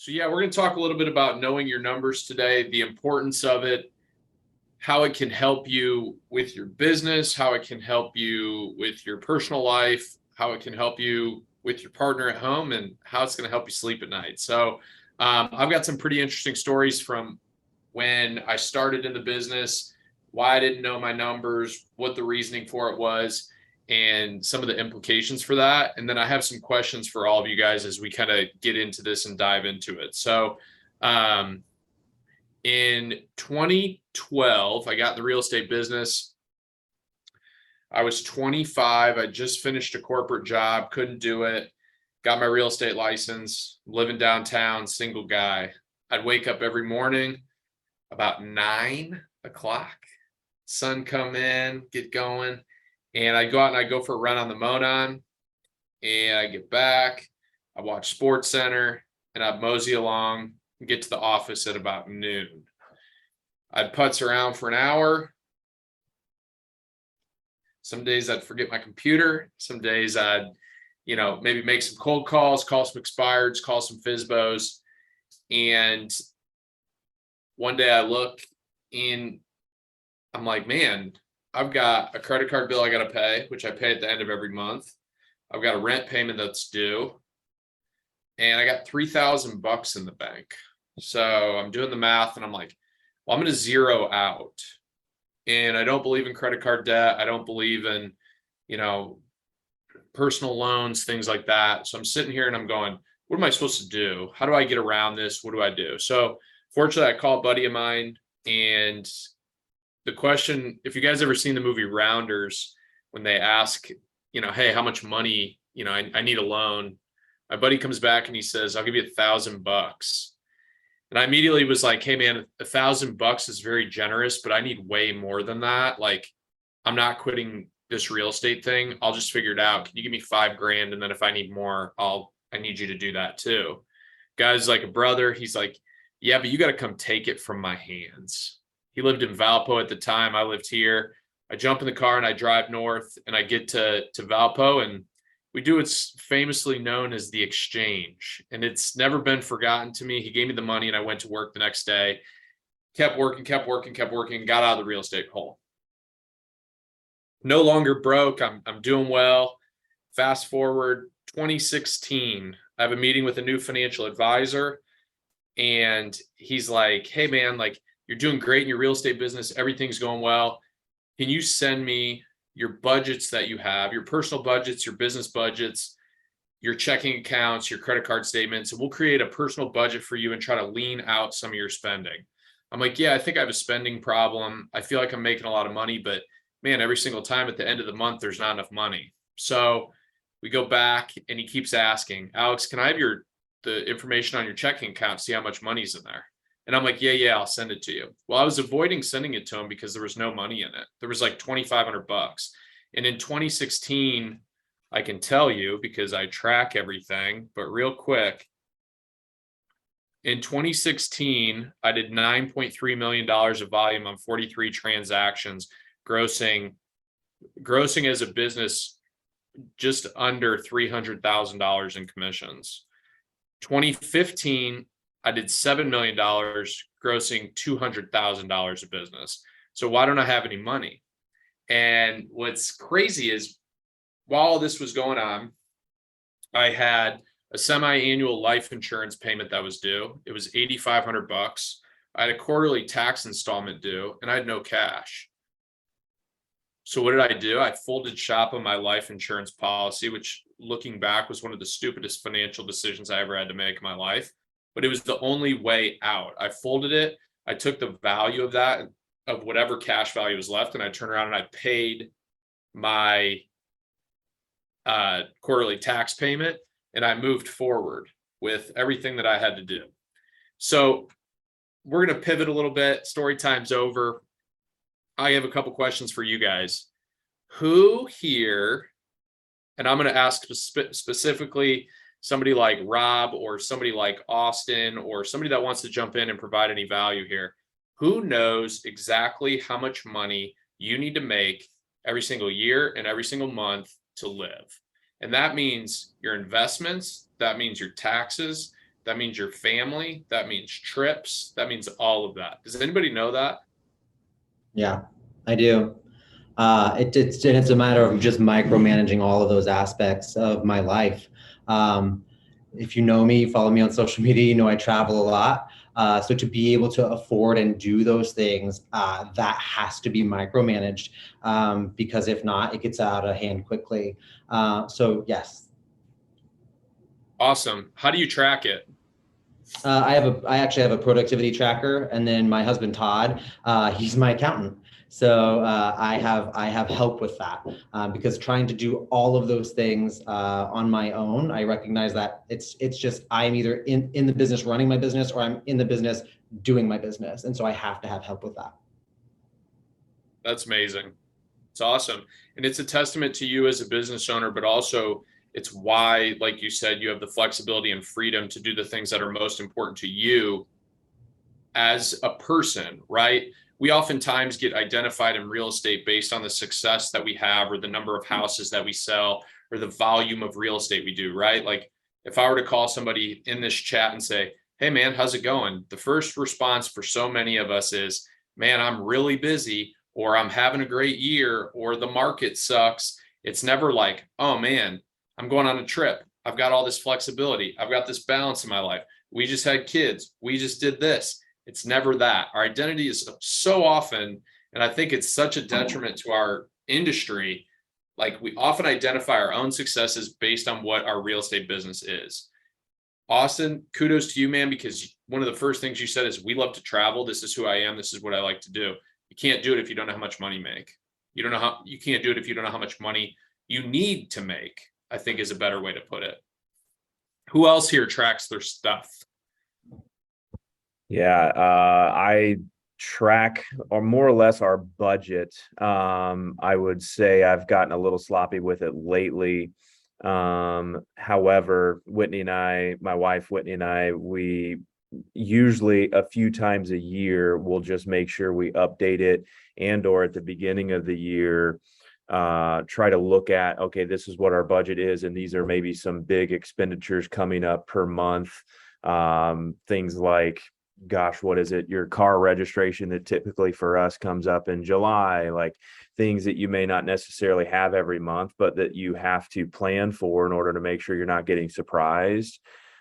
So yeah, we're going to talk a little bit about knowing your numbers today, the importance of it, how it can help you with your business, how it can help you with your personal life, how it can help you with your partner at home, and how it's going to help you sleep at night. So I've got some pretty interesting stories from when I started in the business, why I didn't know my numbers, what the reasoning for it was, and some of the implications for that. And then I have some questions for all of you guys as we kind of get into this and dive into it. So in 2012, I got in the real estate business. I was 25. I just finished a corporate job, couldn't do it. Got my real estate license, living downtown, single guy. I'd wake up every morning about 9 o'clock, sun come in, get going. And I go out and I go for a run on the Monon, and I get back, I watch Sports Center, and I'd mosey along and get to the office at about noon. I'd putz around for an hour. Some days I'd forget my computer. Some days I'd, maybe make some cold calls, call some expireds, call some FSBOs. And one day I look and I'm like, man, I've got a credit card bill I got to pay, which I pay at the end of every month. I've got a rent payment that's due, and I got $3,000 in the bank. So I'm doing the math and I'm like, well, I'm going to zero out. And I don't believe in credit card debt. I don't believe in, personal loans, things like that. So I'm sitting here and I'm going, what am I supposed to do? How do I get around this? What do I do? So fortunately, I call a buddy of mine, and the question, if you guys ever seen the movie Rounders, when they ask, hey, how much money, I need a loan. My buddy comes back and he says, I'll give you $1,000. And I immediately was like, hey man, $1,000 is very generous, but I need way more than that. Like, I'm not quitting this real estate thing. I'll just figure it out. Can you give me $5,000? And then if I need more, I need you to do that too. Guy's like a brother. He's like, yeah, but you got to come take it from my hands. He lived in Valpo at the time. I lived here. I jump in the car and I drive north, and I get to Valpo, and we do what's famously known as the exchange. And it's never been forgotten to me. He gave me the money and I went to work the next day, kept working, got out of the real estate hole. No longer broke. I'm doing well. Fast forward 2016, I have a meeting with a new financial advisor, and he's like, hey man, like, you're doing great in your real estate business. Everything's going well. Can you send me your budgets that you have, your personal budgets, your business budgets, your checking accounts, your credit card statements, and we'll create a personal budget for you and try to lean out some of your spending. I'm like, yeah, I think I have a spending problem. I feel like I'm making a lot of money, but man, every single time at the end of the month, there's not enough money. So we go back and he keeps asking, Alex, can I have the information on your checking account, see how much money's in there? And I'm like, yeah, I'll send it to you. Well, I was avoiding sending it to him because there was no money in it. There was like $2,500. And in 2016, I can tell you because I track everything, but real quick, in 2016, I did $9.3 million of volume on 43 transactions, grossing as a business just under $300,000 in commissions. 2015, I did $7 million, grossing $200,000 of business. So why don't I have any money? And what's crazy is while all this was going on, I had a semi-annual life insurance payment that was due. It was $8,500. I had a quarterly tax installment due, and I had no cash. So what did I do? I folded shop on my life insurance policy, which looking back was one of the stupidest financial decisions I ever had to make in my life. But it was the only way out. I folded it. I took the value of that, of whatever cash value was left, and I turned around and I paid my quarterly tax payment, and I moved forward with everything that I had to do. So we're going to pivot a little bit. Story time's over. I have a couple questions for you guys. Who here, and I'm going to ask specifically somebody like Rob or somebody like Austin or somebody that wants to jump in and provide any value here. Who knows exactly how much money you need to make every single year and every single month to live? And that means your investments, that means your taxes, That means your family. That means trips. That means all of that. Does anybody know that? Yeah, I do. It's a matter of just micromanaging all of those aspects of my life. Um, if you know me, follow me on social media, you know I travel a lot. So to be able to afford and do those things, that has to be micromanaged, because if not, it gets out of hand quickly. So yes, Awesome. How do you track it? I actually have a productivity tracker, and then my husband Todd, he's my accountant. So I have help with that, because trying to do all of those things on my own, I recognize that it's just I'm either in the business running my business, or I'm in the business doing my business, and so I have to have help with that. That's amazing. It's awesome. And it's a testament to you as a business owner, but also it's why, like you said, you have the flexibility and freedom to do the things that are most important to you as a person, right? We oftentimes get identified in real estate based on the success that we have or the number of houses that we sell or the volume of real estate we do, right? Like if I were to call somebody in this chat and say, "Hey man, how's it going?" The first response for so many of us is, "Man, I'm really busy," or "I'm having a great year," or "the market sucks." It's never like, "Oh man, I'm going on a trip. I've got all this flexibility. I've got this balance in my life. We just had kids. We just did this." It's never that. Our identity is so often, and I think it's such a detriment to our industry. Like we often identify our own successes based on what our real estate business is. Austin, kudos to you, man, because one of the first things you said is we love to travel. This is who I am. This is what I like to do. You can't do it if you don't know how much money you make. You can't do it if you don't know how much money you need to make, I think is a better way to put it. Who else here tracks their stuff? Yeah, I track or more or less our budget. I would say I've gotten a little sloppy with it lately. However, my wife Whitney and I, we usually a few times a year we'll just make sure we update it, and or at the beginning of the year try to look at, okay, this is what our budget is, and these are maybe some big expenditures coming up per month. Things like, gosh, what is it? Your car registration that typically for us comes up in July, like things that you may not necessarily have every month, but that you have to plan for in order to make sure you're not getting surprised.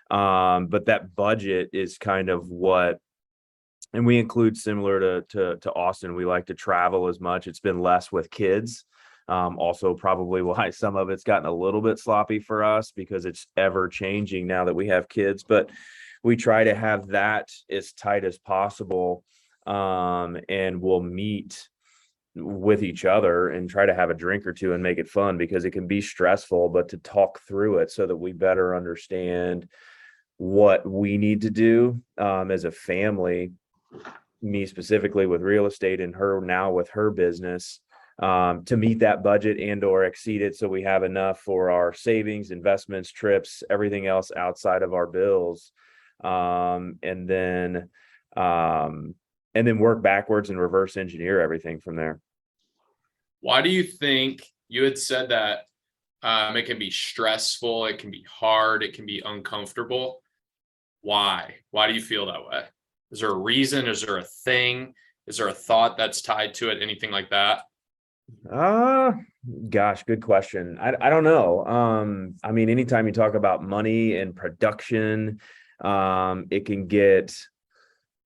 But that budget is kind of what, and we include similar to Austin, we like to travel as much. It's been less with kids. Also probably why some of it's gotten a little bit sloppy for us because it's ever changing now that we have kids, but we try to have that as tight as possible. And we'll meet with each other and try to have a drink or two and make it fun, because it can be stressful, but to talk through it so that we better understand what we need to do as a family, me specifically with real estate and her now with her business, to meet that budget and or exceed it, so we have enough for our savings, investments, trips, everything else outside of our bills. And then work backwards and reverse engineer everything from there. Why do you think you had said that it can be stressful, it can be hard, it can be uncomfortable? Why? Why do you feel that way? Is there a reason? Is there a thing? Is there a thought that's tied to it? Anything like that? Uh, Gosh, good question. I don't know. I mean, anytime you talk about money and production, it can get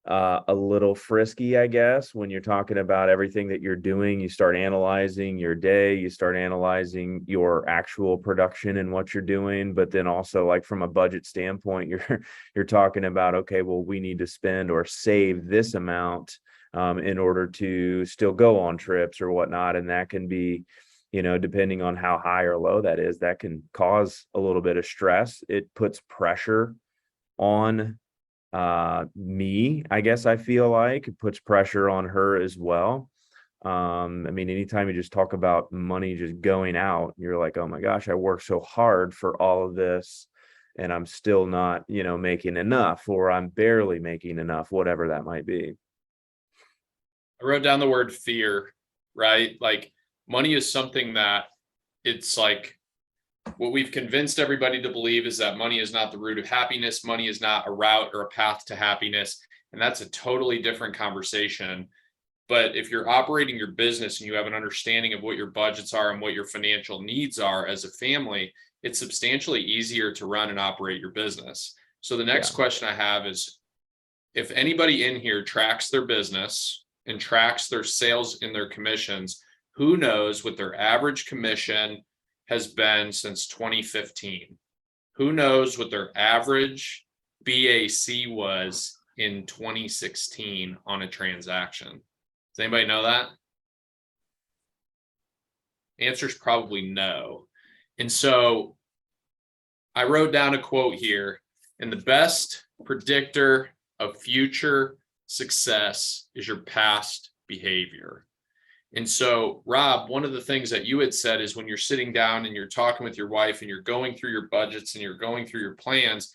a little frisky, I guess, when you're talking about everything that you're doing. You start analyzing your day, you start analyzing your actual production and what you're doing, but then also, like, from a budget standpoint, you're talking about, okay, well, we need to spend or save this amount in order to still go on trips or whatnot. And that can be, depending on how high or low that is, that can cause a little bit of stress. It puts pressure on me, I guess. I feel like it puts pressure on her as well. I mean, anytime you just talk about money just going out, you're like, oh my gosh, I worked so hard for all of this and I'm still not, making enough, or I'm barely making enough, whatever that might be. I wrote down the word fear, right? Like money is something that it's like what we've convinced everybody to believe is that money is not the root of happiness. Money is not a route or a path to happiness. And that's a totally different conversation. But if you're operating your business and you have an understanding of what your budgets are and what your financial needs are as a family, it's substantially easier to run and operate your business. So the next question I have is, if anybody in here tracks their business and tracks their sales and their commissions, who knows what their average commission has been since 2015? Who knows what their average BAC was in 2016 on a transaction? Does anybody know that? Answer is probably no. And so I wrote down a quote here, and the best predictor of future success is your past behavior. And so, Rob, one of the things that you had said is when you're sitting down and you're talking with your wife and you're going through your budgets and you're going through your plans,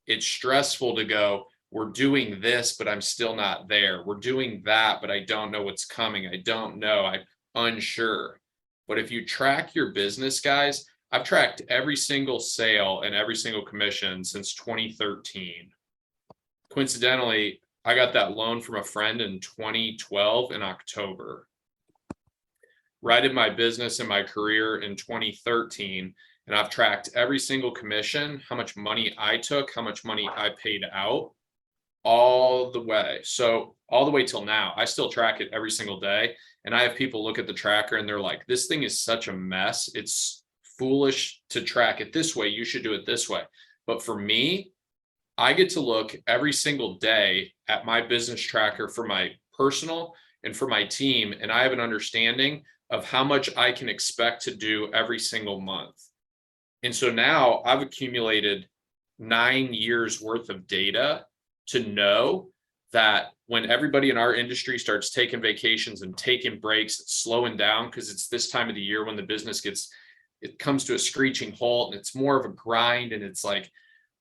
it's stressful to go, we're doing this, but I'm still not there. We're doing that, but I don't know what's coming. I don't know. I'm unsure. But if you track your business, guys, I've tracked every single sale and every single commission since 2013. Coincidentally, I got that loan from a friend in 2012 in October. Righted my business and my career in 2013, and I've tracked every single commission, how much money I took, how much money I paid out, all the way. So all the way till now, I still track it every single day. And I have people look at the tracker and they're like, this thing is such a mess. It's foolish to track it this way. You should do it this way. But for me, I get to look every single day at my business tracker for my personal and for my team. And I have an understanding of how much I can expect to do every single month. And so now I've accumulated 9 years worth of data to know that when everybody in our industry starts taking vacations and taking breaks, slowing down, because it's this time of the year when the business it comes to a screeching halt and it's more of a grind. And it's like,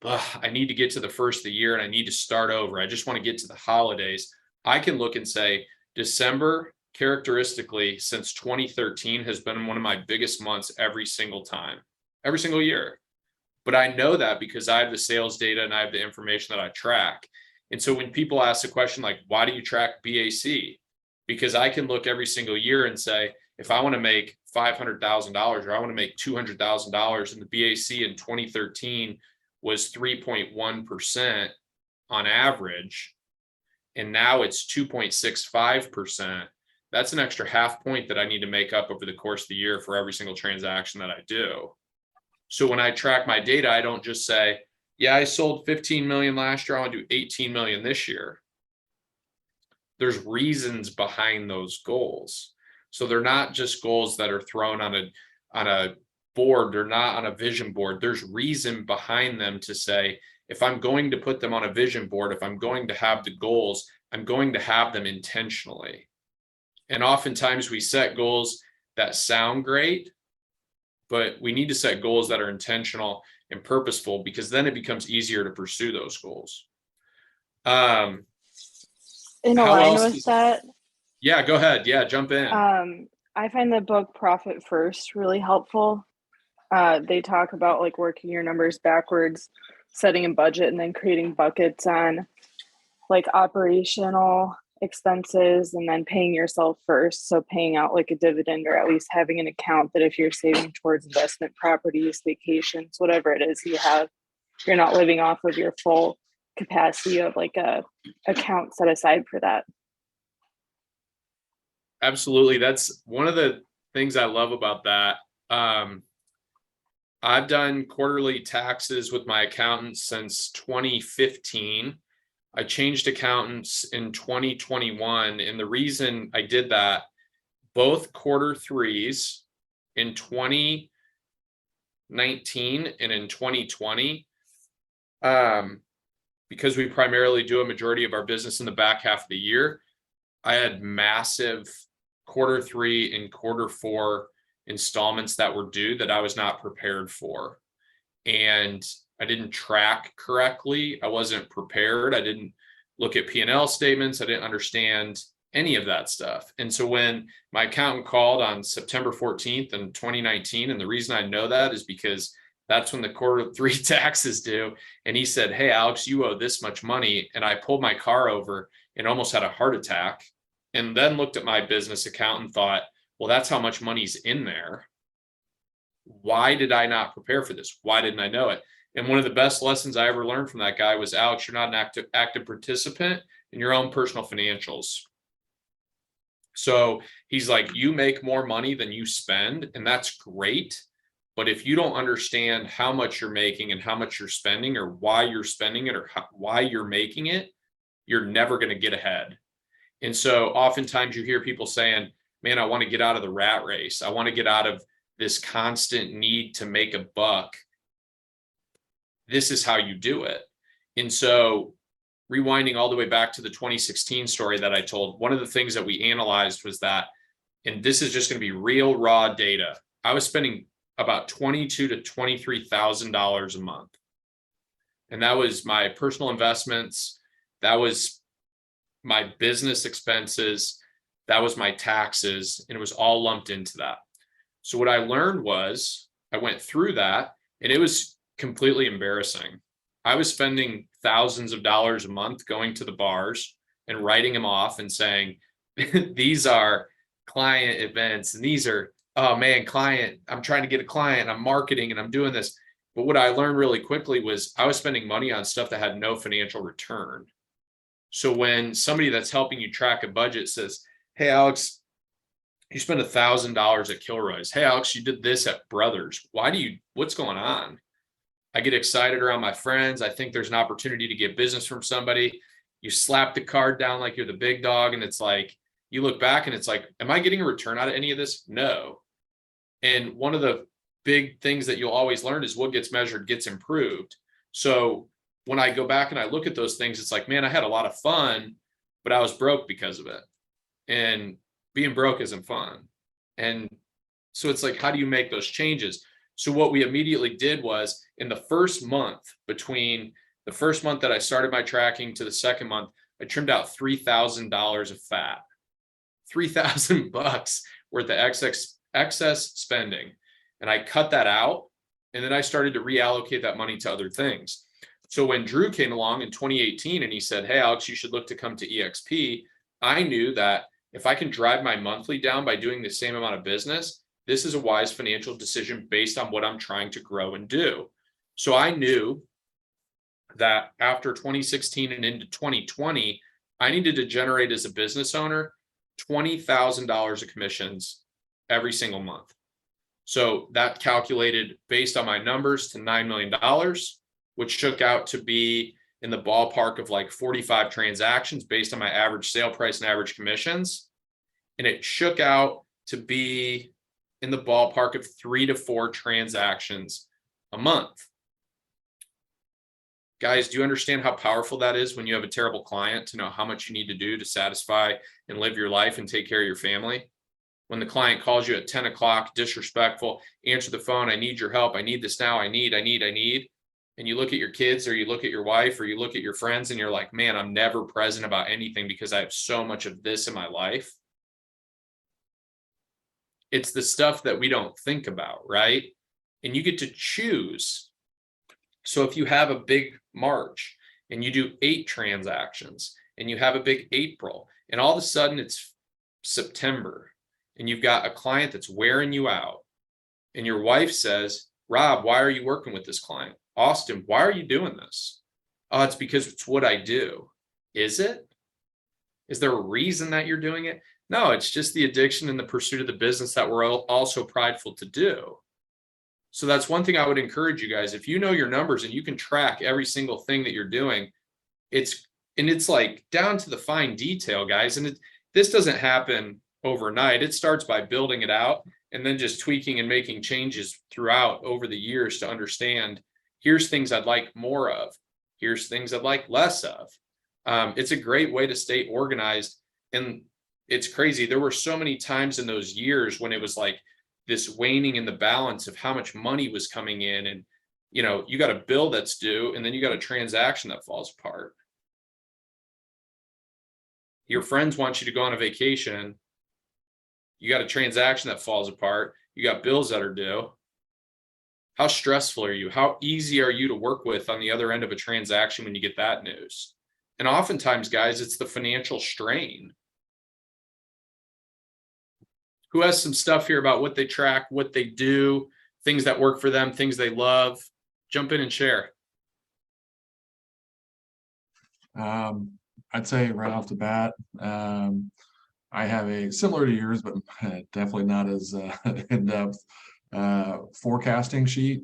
I need to get to the first of the year and I need to start over. I just want to get to the holidays. I can look and say December characteristically since 2013 has been one of my biggest months every single time, every single year. But I know that because I have the sales data and I have the information that I track. And so when people ask the question, like, why do you track BAC? Because I can look every single year and say, if I want to make $500,000 or I want to make $200,000, and the BAC in 2013 was 3.1% on average, and now it's 2.65%, that's an extra half point that I need to make up over the course of the year for every single transaction that I do. So when I track my data, I don't just say, yeah, I sold 15 million last year, I want to do 18 million this year. There's reasons behind those goals. So they're not just goals that are thrown on a board. They're not on a vision board. There's reason behind them to say, if I'm going to put them on a vision board, if I'm going to have the goals, I'm going to have them intentionally. And oftentimes we set goals that sound great, but we need to set goals that are intentional and purposeful, because then it becomes easier to pursue those goals. In line with that, yeah, go ahead. Yeah, jump in. I find the book Profit First really helpful. They talk about like working your numbers backwards, setting a budget, and then creating buckets on like operational expenses and then paying yourself first. So paying out like a dividend, or at least having an account that if you're saving towards investment properties, vacations, whatever it is you have, you're not living off of your full capacity of like a account set aside for that. Absolutely. That's one of the things I love about that. I've done quarterly taxes with my accountant since 2015. I changed accountants in 2021. And the reason I did that, both quarter threes in 2019 and in 2020, because we primarily do a majority of our business in the back half of the year, I had massive quarter three and quarter four installments that were due that I was not prepared for. And I didn't track correctly. I wasn't prepared. I didn't look at P&L statements. I didn't understand any of that stuff. And so when my accountant called on September 14th in 2019, and the reason I know that is because that's when the Q3 taxes due. And he said, "Hey, Alex, you owe this much money." And I pulled my car over and almost had a heart attack. And then looked at my business account and thought, well, that's how much money's in there. Why did I not prepare for this? Why didn't I know it? And one of the best lessons I ever learned from that guy was, Alex, you're not an active participant in your own personal financials. So he's like, you make more money than you spend, and that's great. But if you don't understand how much you're making and how much you're spending, or why you're spending it, or why you're making it, you're never going to get ahead. And so oftentimes you hear people saying, man, I want to get out of the rat race. I want to get out of this constant need to make a buck. This is how you do it. And so rewinding all the way back to the 2016 story that I told, one of the things that we analyzed was that, and this is just going to be real raw data, I was spending about $22,000 to $23,000 a month. And that was my personal investments. That was my business expenses. That was my taxes. And it was all lumped into that. So what I learned was I went through that, and it was completely embarrassing. I was spending thousands of dollars a month going to the bars and writing them off and saying, these are client events, and these are, oh man, client, I'm trying to get a client, I'm marketing and I'm doing this. But what I learned really quickly was I was spending money on stuff that had no financial return. So when somebody that's helping you track a budget says, hey, Alex, you spent $1,000 at Kilroy's. Hey, Alex, you did this at Brothers. What's going on? I get excited around my friends. I think there's an opportunity to get business from somebody. You slap the card down like you're the big dog. And it's like, you look back and it's like, am I getting a return out of any of this? No. And one of the big things that you'll always learn is what gets measured gets improved. So when I go back and I look at those things, it's like, man, I had a lot of fun, but I was broke because of it. And being broke isn't fun. And so it's like, how do you make those changes? So what we immediately did was, in the first month, between the first month that I started my tracking to the second month, I trimmed out $3,000 of fat, $3,000 worth of excess spending. And I cut that out. And then I started to reallocate that money to other things. So when Drew came along in 2018 and he said, hey, Alex, you should look to come to EXP, I knew that if I can drive my monthly down by doing the same amount of business, this is a wise financial decision based on what I'm trying to grow and do. So I knew that after 2016 and into 2020, I needed to generate, as a business owner, $20,000 of commissions every single month. So that calculated based on my numbers to $9 million, which shook out to be in the ballpark of like 45 transactions based on my average sale price and average commissions. And it shook out to be in the ballpark of 3 to 4 transactions a month. Guys, do you understand how powerful that is when you have a terrible client, to know how much you need to do to satisfy and live your life and take care of your family? When the client calls you at 10 o'clock, disrespectful, answer the phone, I need your help, I need this now, I need. And you look at your kids, or you look at your wife, or you look at your friends, and you're like, man, I'm never present about anything because I have so much of this in my life. It's the stuff that we don't think about, right? And you get to choose. So if you have a big March and you do 8 transactions, and you have a big April, and all of a sudden it's September, and you've got a client that's wearing you out, and your wife says, Rob, why are you working with this client? Austin, why are you doing this? Oh, it's because it's what I do. Is it? Is there a reason that you're doing it? No, it's just the addiction and the pursuit of the business that we're also prideful to do. So that's one thing I would encourage you guys. If you know your numbers and you can track every single thing that you're doing, it's like down to the fine detail, guys. And this doesn't happen overnight. It starts by building it out and then just tweaking and making changes throughout over the years to understand, here's things I'd like more of. Here's things I'd like less of. It's a great way to stay organized. And it's crazy. There were so many times in those years when it was like this waning in the balance of how much money was coming in. And, you know, you got a bill that's due, and then you got a transaction that falls apart. Your friends want you to go on a vacation. You got a transaction that falls apart. You got bills that are due. How stressful are you? How easy are you to work with on the other end of a transaction when you get that news? And oftentimes, guys, it's the financial strain. Who has some stuff here about what they track, what they do, things that work for them, things they love? Jump in and share. I'd say right off the bat, I have a similar to yours, but definitely not as in depth forecasting sheet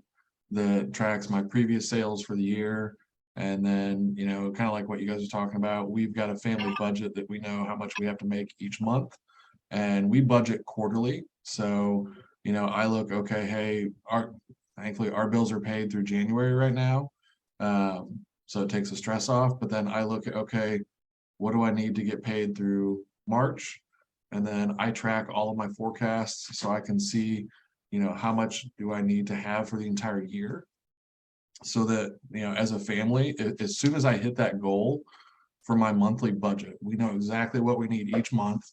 that tracks my previous sales for the year. And then, you know, kind of like what you guys are talking about, we've got a family budget that we know how much we have to make each month, and we budget quarterly. So, you know, I look, okay, hey, thankfully our bills are paid through January right now. So it takes the stress off, but then I look at, okay, what do I need to get paid through March? And then I track all of my forecasts so I can see, you know, how much do I need to have for the entire year, so that, you know, as a family, as soon as I hit that goal for my monthly budget, we know exactly what we need each month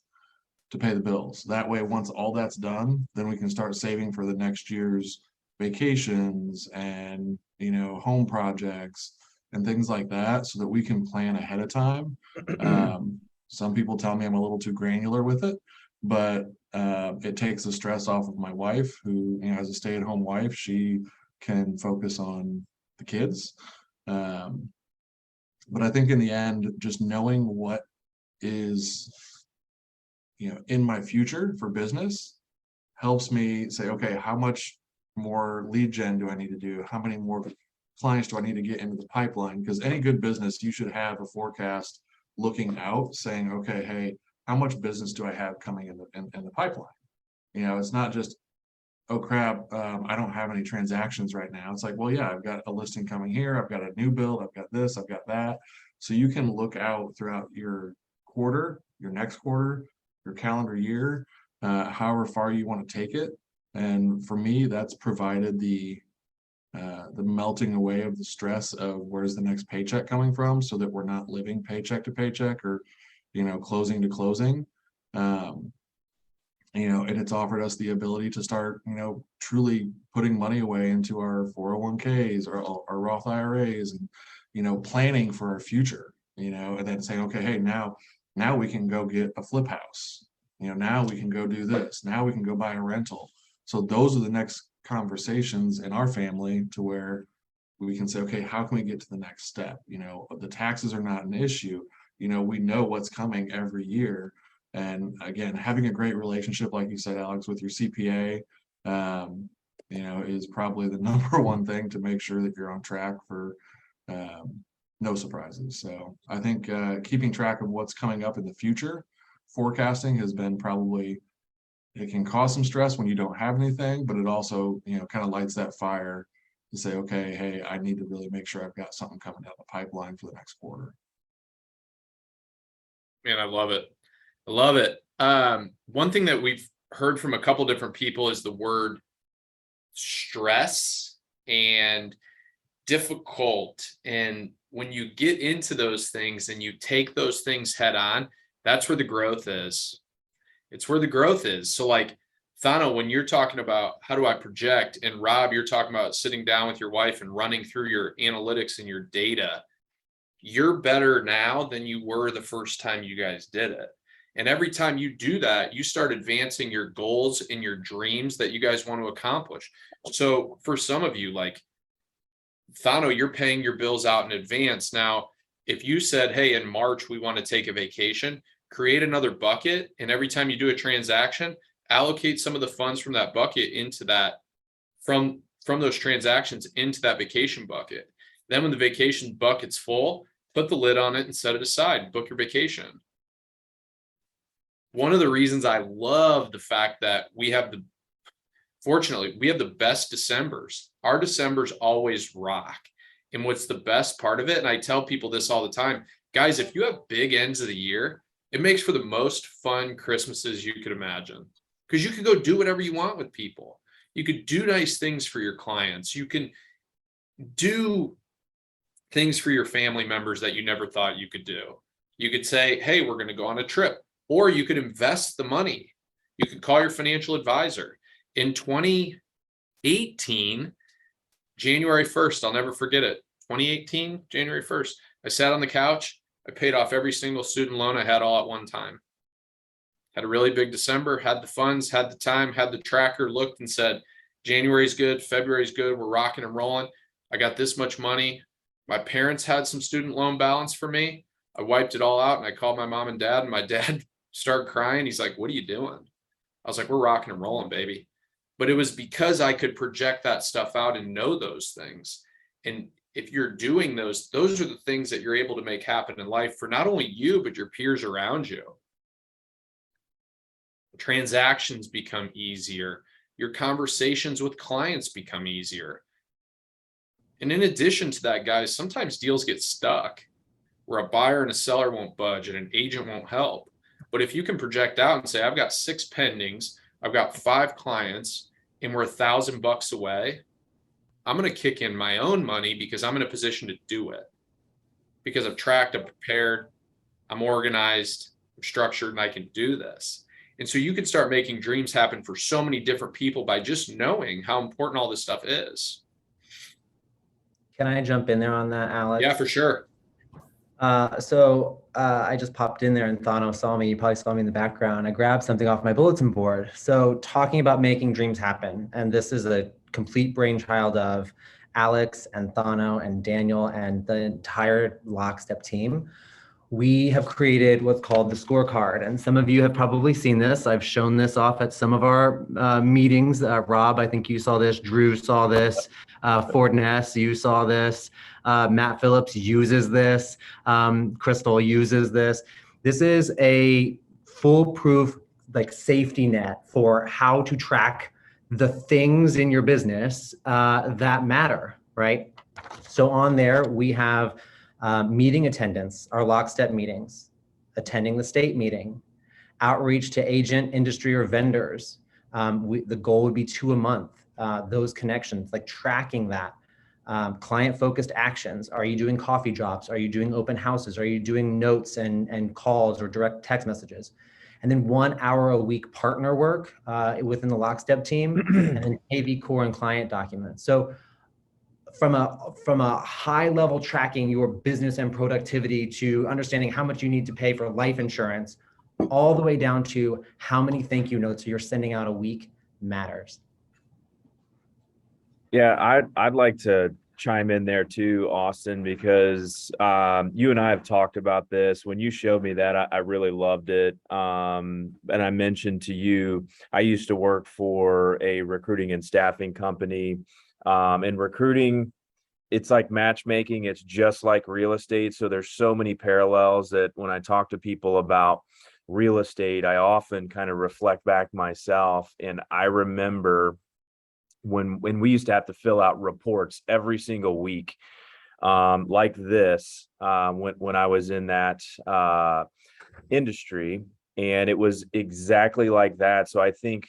to pay the bills. That way, once all that's done, then we can start saving for the next year's vacations and, you know, home projects and things like that, so that we can plan ahead of time. Some people tell me I'm a little too granular with it, but it takes the stress off of my wife, who, you know, as a stay-at-home wife, she can focus on the kids. But I think in the end, just knowing what is, you know, in my future for business helps me say, okay, how much more lead gen do I need to do? How many more clients do I need to get into the pipeline? Because any good business, you should have a forecast looking out, saying, okay, hey, how much business do I have coming in the pipeline? You know, it's not just, oh crap, I don't have any transactions right now. It's like, well, yeah, I've got a listing coming here, I've got a new build, I've got this, I've got that. So you can look out throughout your quarter, your next quarter, your calendar year, however far you want to take it. And for me, that's provided the melting away of the stress of where's the next paycheck coming from, so that we're not living paycheck to paycheck, or, you know, closing to closing. You know, and it's offered us the ability to start, you know, truly putting money away into our 401ks or our Roth IRAs, and, you know, planning for our future, you know, and then saying, okay, hey, now we can go get a flip house. You know, now we can go do this. Now we can go buy a rental. So those are the next conversations in our family, to where we can say, okay, how can we get to the next step? You know, the taxes are not an issue. You know, we know what's coming every year. And again, having a great relationship, like you said, Alex, with your CPA, you know, is probably the number one thing to make sure that you're on track for no surprises. So I think keeping track of what's coming up in the future, forecasting, has been probably, it can cause some stress when you don't have anything, but it also, you know, kind of lights that fire to say, okay, hey, I need to really make sure I've got something coming down the pipeline for the next quarter. Man, I love it. I love it. One thing that we've heard from a couple different people is the word stress and difficult. And when you get into those things and you take those things head on, that's where the growth is. It's where the growth is. So like, Thano, when you're talking about how do I project, and Rob, you're talking about sitting down with your wife and running through your analytics and your data, you're better now than you were the first time you guys did it. And every time you do that, you start advancing your goals and your dreams that you guys want to accomplish. So for some of you, like Thano, you're paying your bills out in advance. Now, if you said, hey, in March, we want to take a vacation, create another bucket. And every time you do a transaction, allocate some of the funds from that bucket into that, from those transactions into that vacation bucket. Then when the vacation bucket's full, put the lid on it and set it aside, book your vacation. One of the reasons I love the fact that fortunately, we have the best Decembers. Our Decembers always rock. And what's the best part of it, and I tell people this all the time, guys, if you have big ends of the year, it makes for the most fun Christmases you could imagine. Because you can go do whatever you want with people. You could do nice things for your clients. You can do things for your family members that you never thought you could do. You could say, hey, we're going to go on a trip, or you could invest the money. You could call your financial advisor. In 2018, January 1st, I'll never forget it. 2018, January 1st, I sat on the couch. I paid off every single student loan I had all at one time. Had a really big December, had the funds, had the time, had the tracker, looked and said, January's good, February's good, we're rocking and rolling. I got this much money. My parents had some student loan balance for me. I wiped it all out and I called my mom and dad, and my dad started crying. He's like, what are you doing? I was like, we're rocking and rolling, baby. But it was because I could project that stuff out and know those things. And if you're doing those are the things that you're able to make happen in life for not only you, but your peers around you. Transactions become easier. Your conversations with clients become easier. And in addition to that, guys, sometimes deals get stuck where a buyer and a seller won't budge and an agent won't help. But if you can project out and say, I've got 6 pendings, I've got 5 clients, and we're $1,000 away, I'm going to kick in my own money because I'm in a position to do it. Because I've tracked, I'm prepared, I'm organized, I'm structured, and I can do this. And so you can start making dreams happen for so many different people by just knowing how important all this stuff is. Can I jump in there on that, Alex? Yeah, for sure. I just popped in there and Thano saw me. You probably saw me in the background. I grabbed something off my bulletin board. So talking about making dreams happen. And this is a complete brainchild of Alex and Thano and Daniel and the entire Lockstep team. We have created what's called the scorecard. And some of you have probably seen this. I've shown this off at some of our meetings. Rob, I think you saw this. Drew saw this. Ford Ness, you saw this. Matt Phillips uses this. Crystal uses this. This is a foolproof safety net for how to track the things in your business that matter, right? So on there, we have meeting attendance, our Lockstep meetings, attending the state meeting, outreach to agent, industry, or vendors. The goal would be 2 a month. Those connections, like tracking that. Client-focused actions. Are you doing coffee drops? Are you doing open houses? Are you doing notes and calls or direct text messages? And then 1 hour a week partner work within the Lockstep team, and then KV core and client documents. So from a high level tracking your business and productivity to understanding how much you need to pay for life insurance, all the way down to how many thank you notes you're sending out a week matters. Yeah, I'd like to chime in there too, Austin, because you and I have talked about this. When you showed me that, I really loved it. And I mentioned to you, I used to work for a recruiting and staffing company. And recruiting, it's like matchmaking. It's just like real estate. So there's so many parallels that when I talk to people about real estate, I often kind of reflect back myself. And I remember when we used to have to fill out reports every single week, like this, when I was in that industry, and it was exactly like that. So I think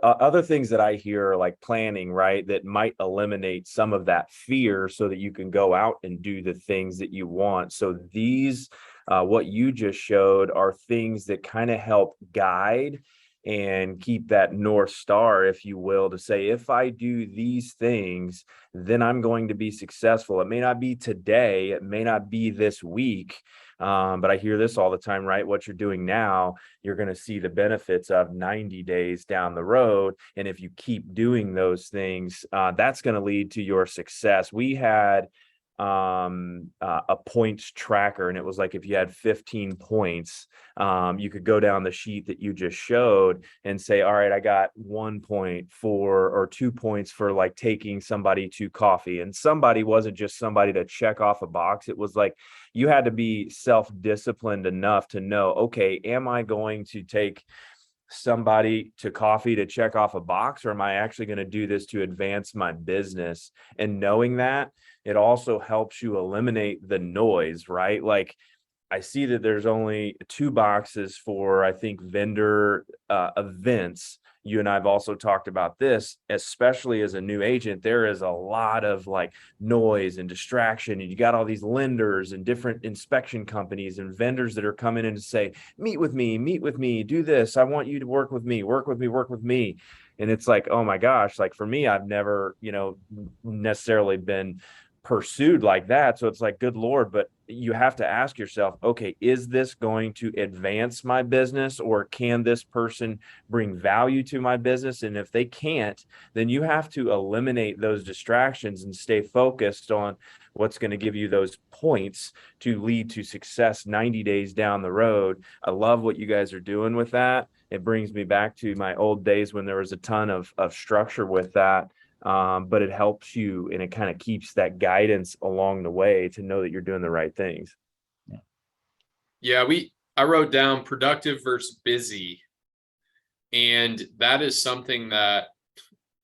other things that I hear are like planning, right? That might eliminate some of that fear so that you can go out and do the things that you want. So these, what you just showed, are things that kind of help guide and keep that North Star, if you will, to say, if I do these things, then I'm going to be successful. It may not be today, it may not be this week, but I hear this all the time, right? What you're doing now, you're going to see the benefits of 90 days down the road. And if you keep doing those things, that's going to lead to your success. We had a points tracker, and it was like if you had 15 points, you could go down the sheet that you just showed and say, all right, I got 1 point for, or 2 points for like taking somebody to coffee. And somebody wasn't just somebody to check off a box. It was like you had to be self-disciplined enough to know, okay, am I going to take somebody to coffee to check off a box, or am I actually going to do this to advance my business? And knowing that, it also helps you eliminate the noise, right? Like I see that there's only 2 boxes for, I think, vendor events, you and I've also talked about this, especially as a new agent, there is a lot of like noise and distraction, and you got all these lenders and different inspection companies and vendors that are coming in to say, meet with me, do this. I want you to work with me, work with me, work with me. And it's like, oh my gosh, like for me, I've never, necessarily been pursued like that. So it's like, good Lord, but you have to ask yourself, okay, is this going to advance my business, or can this person bring value to my business? And if they can't, then you have to eliminate those distractions and stay focused on what's going to give you those points to lead to success 90 days down the road. I love what you guys are doing with that. It brings me back to my old days when there was a ton of structure with that. But it helps you, and it kind of keeps that guidance along the way to know that you're doing the right things. Yeah, I wrote down productive versus busy. And that is something that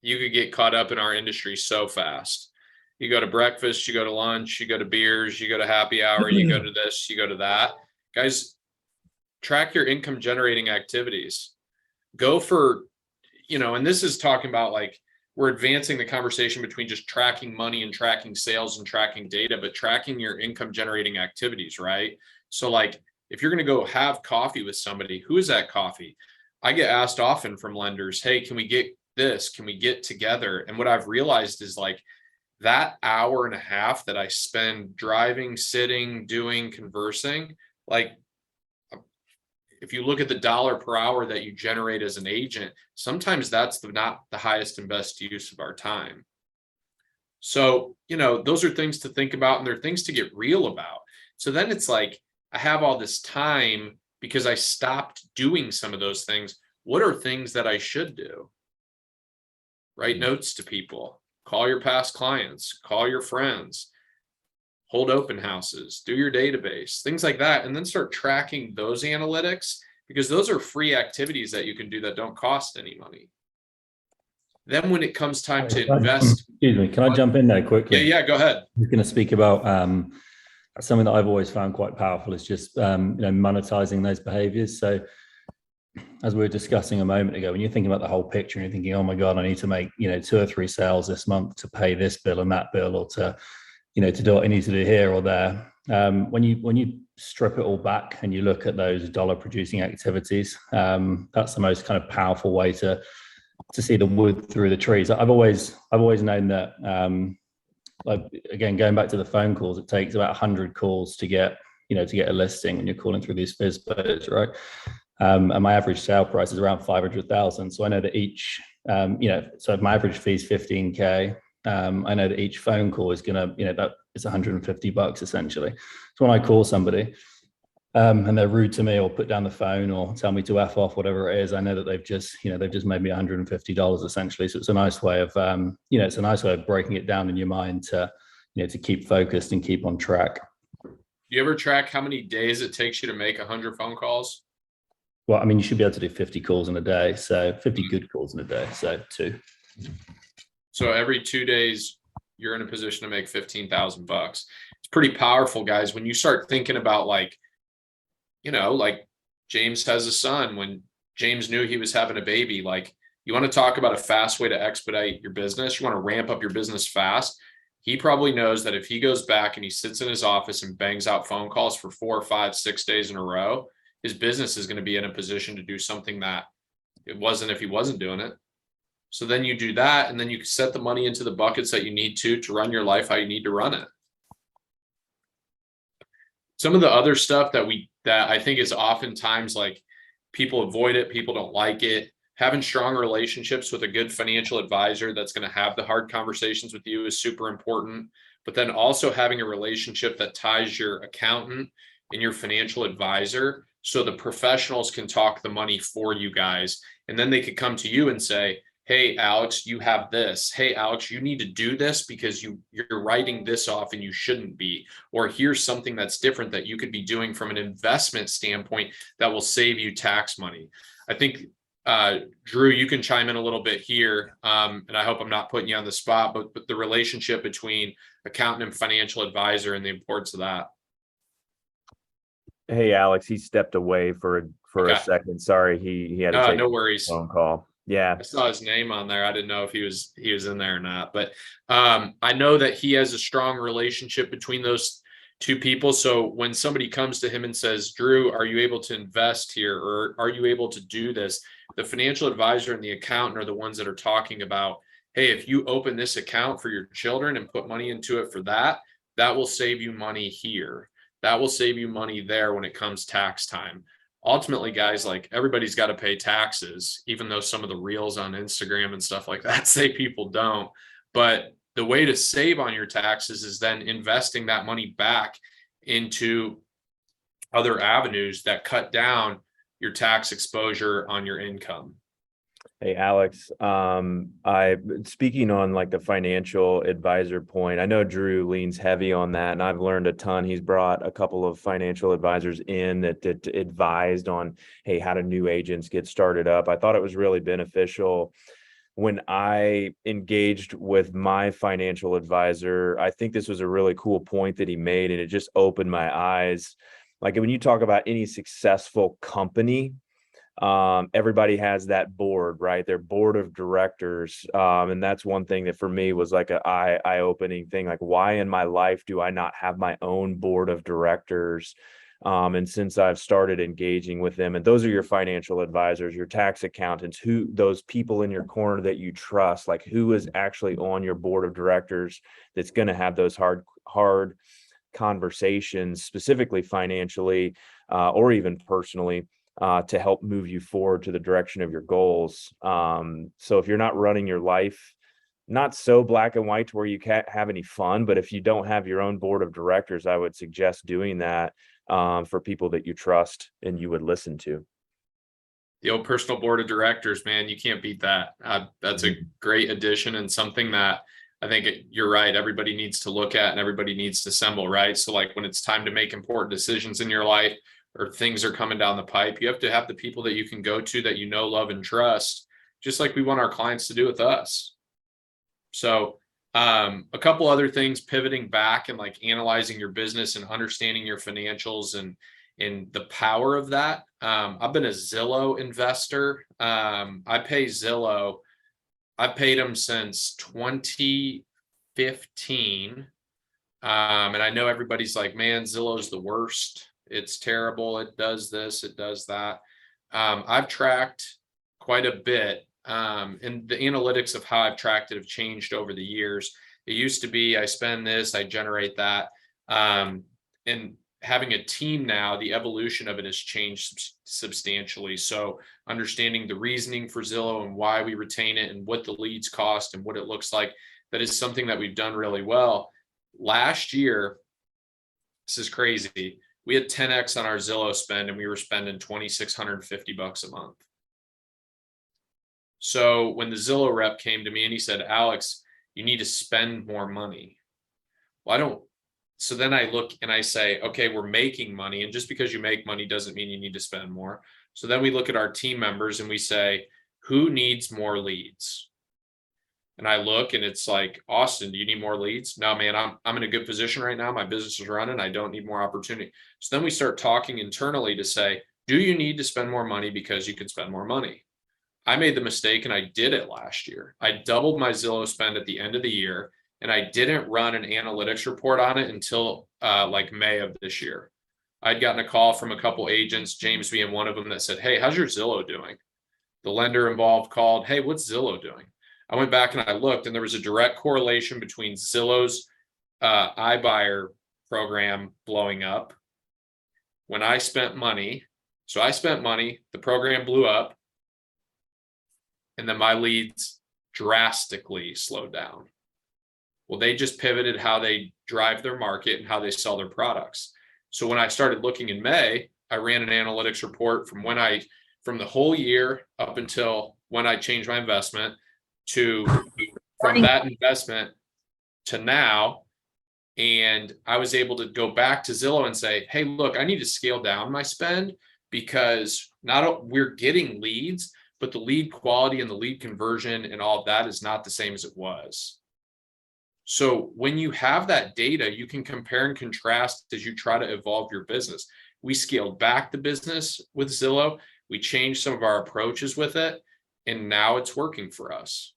you could get caught up in our industry so fast. You go to breakfast, you go to lunch, you go to beers, you go to happy hour, you go to this, you go to that. Guys, track your income generating activities. Go for, and this is talking about like, we're advancing the conversation between just tracking money and tracking sales and tracking data, but tracking your income generating activities, right? So like, if you're going to go have coffee with somebody, who is that coffee? I get asked often from lenders, hey, can we get this? Can we get together? And what I've realized is like that hour and a half that I spend driving, sitting, doing, conversing, like if you look at the dollar per hour that you generate as an agent, sometimes that's not the highest and best use of our time. So, those are things to think about, and they're things to get real about. So then it's like, I have all this time because I stopped doing some of those things. What are things that I should do? Write notes to people, call your past clients, call your friends, hold open houses, do your database, things like that, and then start tracking those analytics, because those are free activities that you can do that don't cost any money. Then when it comes time to invest. Excuse me, can I jump in there quickly? Yeah, go ahead. I'm going to speak about something that I've always found quite powerful is just monetizing those behaviors. So as we were discussing a moment ago, when you're thinking about the whole picture and you're thinking, oh my God, I need to make 2 or 3 sales this month to pay this bill and that bill, or to do what I need to do here or there. When you strip it all back and you look at those dollar producing activities, that's the most kind of powerful way to see the wood through the trees. I've always known that, like, again, going back to the phone calls, it takes about 100 calls to get a listing when you're calling through these FISBOs, right? And my average sale price is around 500,000. So I know that each, so if my average fee is 15K, I know that each phone call is gonna, that is $150 essentially. So when I call somebody, and they're rude to me or put down the phone or tell me to F off, whatever it is, I know that they've just made me $150 essentially. So it's a nice way of, it's a nice way of breaking it down in your mind to keep focused and keep on track. Do you ever track how many days it takes you to make 100 phone calls? Well, I mean, you should be able to do 50 calls in a day. So 50 good calls in a day. So 2. So every 2 days, you're in a position to make $15,000. It's pretty powerful, guys. When you start thinking about like James has a son. When James knew he was having a baby, like, you want to talk about a fast way to expedite your business. You want to ramp up your business fast. He probably knows that if he goes back and he sits in his office and bangs out phone calls for 4, 5, 6 days in a row, his business is going to be in a position to do something that it wasn't if he wasn't doing it. So then you do that, and then you set the money into the buckets that you need to run your life how you need to run it. Some of the other stuff that I think is oftentimes like people avoid it, people don't like it. Having strong relationships with a good financial advisor that's going to have the hard conversations with you is super important. But then also having a relationship that ties your accountant and your financial advisor, so the professionals can talk the money for you guys. And then they could come to you and say, hey, Alex, you have this. Hey, Alex, you need to do this because you're writing this off and you shouldn't be. Or here's something that's different that you could be doing from an investment standpoint that will save you tax money. I think, Drew, you can chime in a little bit here. And I hope I'm not putting you on the spot, but the relationship between accountant and financial advisor and the importance of that. Hey, Alex, he stepped away for Okay. a second. Sorry, he had to take no worries. a phone call. Yeah. I saw his name on there. I didn't know if he was in there or not, but I know that he has a strong relationship between those two people. So when somebody comes to him and says, Drew, are you able to invest here, or are you able to do this? The financial advisor and the accountant are the ones that are talking about, hey, if you open this account for your children and put money into it for that, that will save you money here. That will save you money there when it comes tax time. Ultimately, guys, like, everybody's got to pay taxes, even though some of the reels on Instagram and stuff like that say people don't. But the way to save on your taxes is then investing that money back into other avenues that cut down your tax exposure on your income. Hey, Alex, speaking on like the financial advisor point, I know Drew leans heavy on that, and I've learned a ton. He's brought a couple of financial advisors in that advised on, hey, how do new agents get started up? I thought it was really beneficial when I engaged with my financial advisor. I think this was a really cool point that he made, and it just opened my eyes. Like, when you talk about any successful company, everybody has that board, right? Their board of directors. And that's one thing that for me was like an eye-opening thing. Like, why in my life do I not have my own board of directors? And since I've started engaging with them, and those are your financial advisors, your tax accountants, those people in your corner that you trust, like, who is actually on your board of directors that's going to have those hard conversations, specifically financially, or even personally, to help move you forward to the direction of your goals. So if you're not running your life not so black and white to where you can't have any fun, but if you don't have your own board of directors, I would suggest doing that for people that you trust and you would listen to. The old personal board of directors, man, you can't beat that. That's a great addition, and something that I think you're right, everybody needs to look at and everybody needs to assemble, right? So like, when it's time to make important decisions in your life, or things are coming down the pipe, you have to have the people that you can go to that you know, love, and trust, just like we want our clients to do with us. So a couple other things, pivoting back and like analyzing your business and understanding your financials and the power of that. I've been a Zillow investor. I pay Zillow. I've paid them since 2015. And I know everybody's like, man, Zillow's the worst. It's terrible. It does this, it does that. I've tracked quite a bit. And the analytics of how I've tracked it have changed over the years. It used to be, I spend this, I generate that. And having a team now, the evolution of it has changed substantially. So understanding the reasoning for Zillow and why we retain it and what the leads cost and what it looks like, that is something that we've done really well. Last year, this is crazy, we had 10x on our Zillow spend, and we were spending $2,650 a month. So when the Zillow rep came to me and he said, Alex, you need to spend more money. Well, I don't. So then I look and I say, okay, we're making money. And just because you make money doesn't mean you need to spend more. So then we look at our team members and we say, who needs more leads? And I look and it's like, Austin, do you need more leads? No, man, I'm in a good position right now. My business is running. I don't need more opportunity. So then we start talking internally to say, do you need to spend more money because you can spend more money? I made the mistake, and I did it last year. I doubled my Zillow spend at the end of the year, and I didn't run an analytics report on it until like May of this year. I'd gotten a call from a couple agents, James being one of them, that said, hey, how's your Zillow doing? The lender involved called, hey, what's Zillow doing? I went back and I looked, and there was a direct correlation between Zillow's iBuyer program blowing up when I spent money. So I spent money, the program blew up, and then my leads drastically slowed down. Well, they just pivoted how they drive their market and how they sell their products. So when I started looking in May, I ran an analytics report from the whole year up until when I changed my investment from that investment to now. And I was able to go back to Zillow and say, hey, look, I need to scale down my spend, because we're getting leads, but the lead quality and the lead conversion and all of that is not the same as it was. So when you have that data, you can compare and contrast as you try to evolve your business. We scaled back the business with Zillow. We changed some of our approaches with it. and now it's working for us.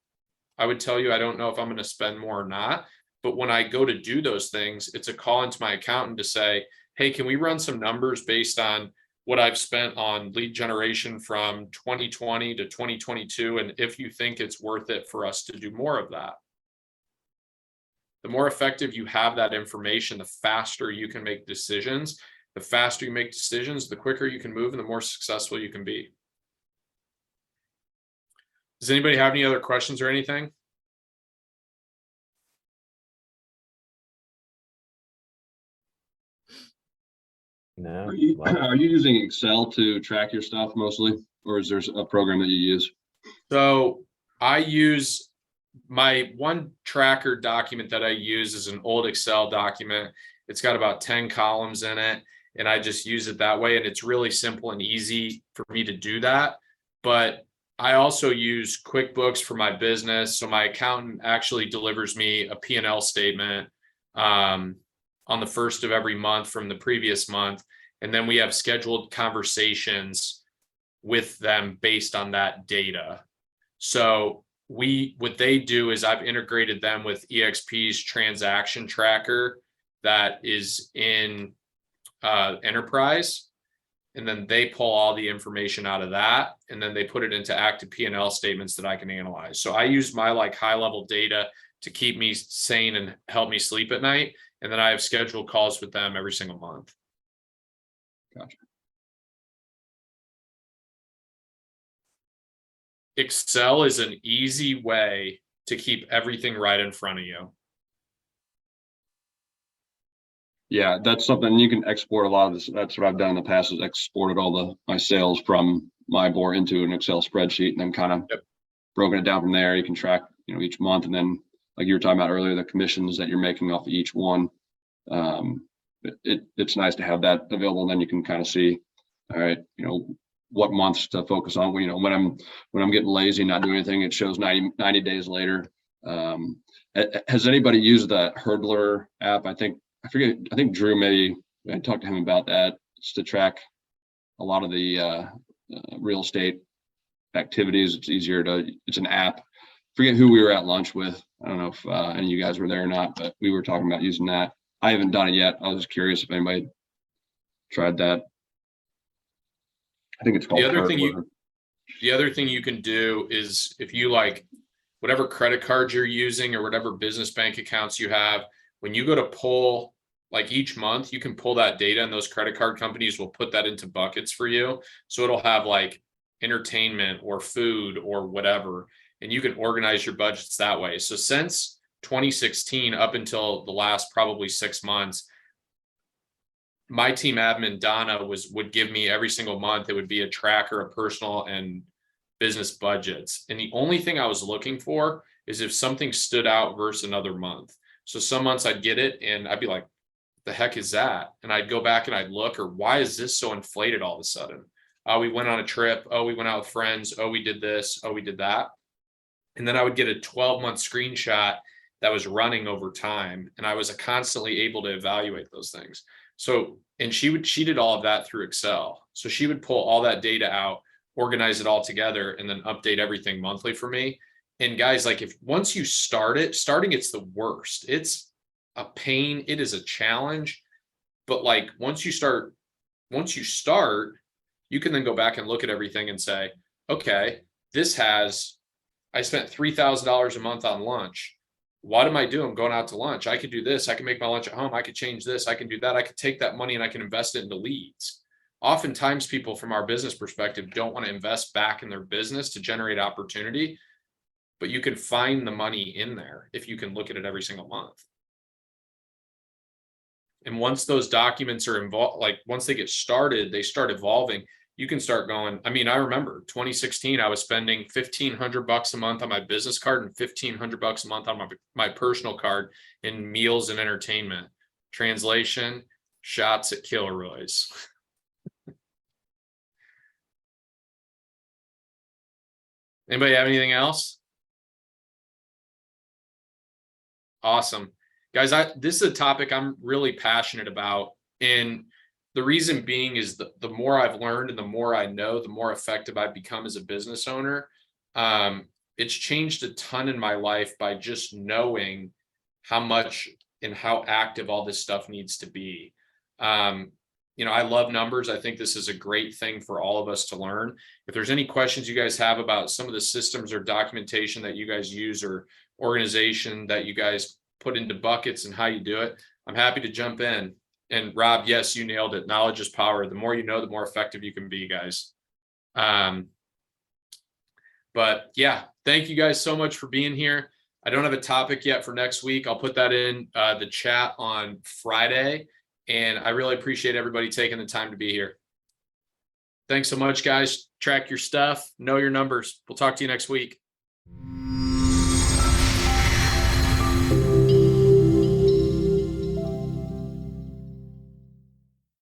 I would tell you, I don't know if I'm going to spend more or not, but when I go to do those things, it's a call into my accountant to say, hey, can we run some numbers based on what I've spent on lead generation from 2020 to 2022, and if you think it's worth it for us to do more of that. The more effective you have that information, the faster you can make decisions. The faster you make decisions, the quicker you can move and the more successful you can be. Does anybody have any other questions or anything? No. Are you using Excel to track your stuff mostly, or is there a program that you use? So I use my one tracker document that I use is an old Excel document. It's got about 10 columns in it, and I just use it that way. And it's really simple and easy for me to do that. But I also use QuickBooks for my business. So my accountant actually delivers me a P&L statement on the first of every month from the previous month. And then we have scheduled conversations with them based on that data. So what they do is I've integrated them with EXP's transaction tracker that is in Enterprise. And then they pull all the information out of that, and then they put it into active P&L statements that I can analyze. So I use my like high level data to keep me sane and help me sleep at night. And then I have scheduled calls with them every single month. Gotcha. Excel is an easy way to keep everything right in front of you. Yeah, that's something you can export a lot of this. That's what I've done in the past, is exported all my sales from MyBore into an Excel spreadsheet and then kind of broken it down from there. You can track, each month, and then like you were talking about earlier, the commissions that you're making off of each one. It's nice to have that available, and then you can kind of see, all right, what months to focus on. When I'm getting lazy, not doing anything, it shows 90 days later. Has anybody used the Hurdler app? I think Drew, maybe I talked to him about that. It's to track a lot of the real estate activities. It's an app. Forget who we were at lunch with. I don't know if any of you guys were there or not, but we were talking about using that. I haven't done it yet. I was just curious if anybody tried that. I think it's called Hurdler. The other thing you can do is, if you like whatever credit cards you're using or whatever business bank accounts you have, when you go to pull, like each month, you can pull that data, and those credit card companies will put that into buckets for you. So it'll have like entertainment or food or whatever, and you can organize your budgets that way. So since 2016 up until the last probably 6 months, my team admin Donna would give me every single month, it would be a tracker of personal and business budgets. And the only thing I was looking for is if something stood out versus another month. So some months I'd get it and I'd be like, the heck is that? And I'd go back and I'd look, or why is this so inflated all of a sudden? Oh, we went on a trip. Oh, we went out with friends. Oh, we did this. Oh, we did that. And then I would get a 12-month screenshot that was running over time. And I was constantly able to evaluate those things. So, and she did all of that through Excel. So she would pull all that data out, organize it all together, and then update everything monthly for me. And guys, like once you starting it's the worst. It's a pain. It is a challenge. But like once you start, you can then go back and look at everything and say, okay, I spent $3,000 a month on lunch. What am I doing? I'm going out to lunch. I could do this. I can make my lunch at home. I could change this. I can do that. I could take that money and I can invest it into leads. Oftentimes people from our business perspective don't want to invest back in their business to generate opportunity, but you can find the money in there if you can look at it every single month. And once those documents are involved, like once they get started, they start evolving. You can start going. I mean, I remember 2016, I was spending $1,500 a month on my business card and $1,500 a month on my personal card in meals and entertainment. Translation: shots at Kilroy's. Anybody have anything else? Awesome. Guys, this is a topic I'm really passionate about. And the reason being is the more I've learned and the more I know, the more effective I've become as a business owner. It's changed a ton in my life by just knowing how much and how active all this stuff needs to be. I love numbers. I think this is a great thing for all of us to learn. If there's any questions you guys have about some of the systems or documentation that you guys use or organization that you guys put into buckets and how you do it, I'm happy to jump in. And Rob, yes, you nailed it. Knowledge is power. The more you know, the more effective you can be, guys. But yeah, thank you guys so much for being here. I don't have a topic yet for next week. I'll put that in the chat on Friday. And I really appreciate everybody taking the time to be here. Thanks so much, guys. Track your stuff, know your numbers. We'll talk to you next week.